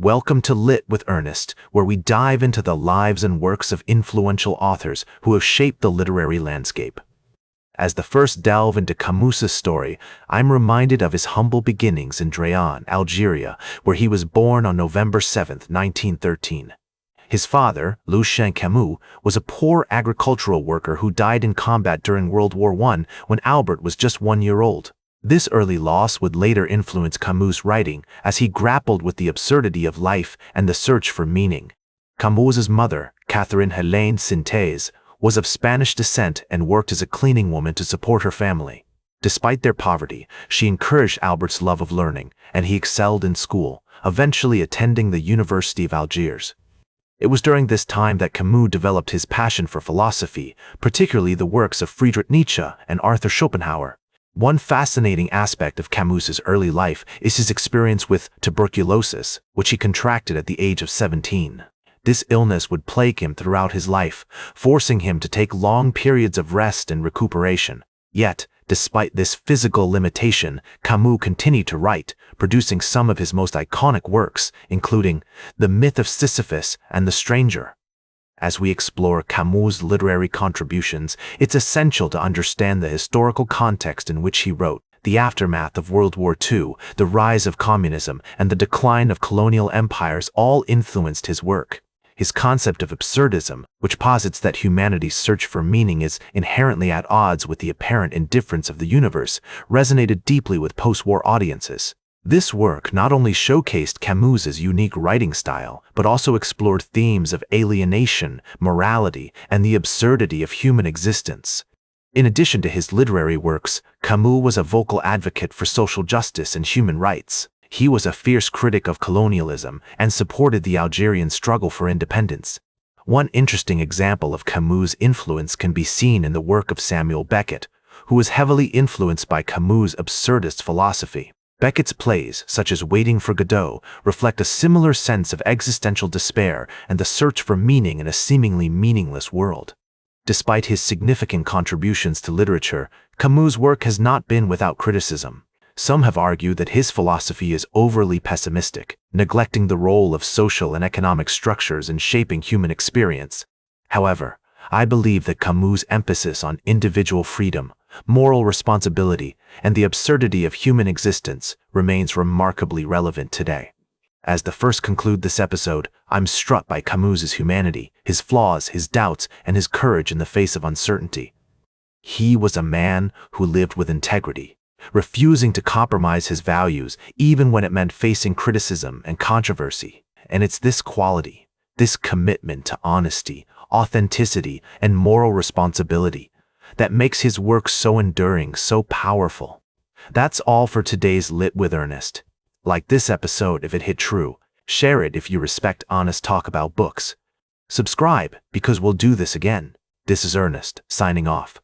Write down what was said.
Welcome to Lit with Ernest, where we dive into the lives and works of influential authors who have shaped the literary landscape. As the first delve into Camus's story, I'm reminded of his humble beginnings in Drayan, Algeria, where he was born on November 7, 1913. His father, Lucien Camus, was a poor agricultural worker who died in combat during World War I when Albert was just 1 year old. This early loss would later influence Camus' writing as he grappled with the absurdity of life and the search for meaning. Camus's mother, Catherine Hélène Sintés, was of Spanish descent and worked as a cleaning woman to support her family. Despite their poverty, she encouraged Albert's love of learning, and he excelled in school, eventually attending the University of Algiers. It was during this time that Camus developed his passion for philosophy, particularly the works of Friedrich Nietzsche and Arthur Schopenhauer. One fascinating aspect of Camus's early life is his experience with tuberculosis, which he contracted at the age of 17. This illness would plague him throughout his life, forcing him to take long periods of rest and recuperation. Yet, despite this physical limitation, Camus continued to write, producing some of his most iconic works, including The Myth of Sisyphus and The Stranger. As we explore Camus' literary contributions, it's essential to understand the historical context in which he wrote. The aftermath of World War II, the rise of communism, and the decline of colonial empires all influenced his work. His concept of absurdism, which posits that humanity's search for meaning is inherently at odds with the apparent indifference of the universe, resonated deeply with post-war audiences. This work not only showcased Camus's unique writing style, but also explored themes of alienation, morality, and the absurdity of human existence. In addition to his literary works, Camus was a vocal advocate for social justice and human rights. He was a fierce critic of colonialism and supported the Algerian struggle for independence. One interesting example of Camus' influence can be seen in the work of Samuel Beckett, who was heavily influenced by Camus' absurdist philosophy. Beckett's plays, such as Waiting for Godot, reflect a similar sense of existential despair and the search for meaning in a seemingly meaningless world. Despite his significant contributions to literature, Camus' work has not been without criticism. Some have argued that his philosophy is overly pessimistic, neglecting the role of social and economic structures in shaping human experience. However, I believe that Camus' emphasis on individual freedom, moral responsibility, and the absurdity of human existence remains remarkably relevant today. As the first conclude this episode, I'm struck by Camus's humanity, his flaws, his doubts, and his courage in the face of uncertainty. He was a man who lived with integrity, refusing to compromise his values even when it meant facing criticism and controversy. And it's this quality, this commitment to honesty, authenticity, and moral responsibility that makes his work so enduring, so powerful. That's all for today's Lit with Ernest. Like this episode if it hit true. Share it if you respect honest talk about books. Subscribe because we'll do this again. This is Ernest, signing off.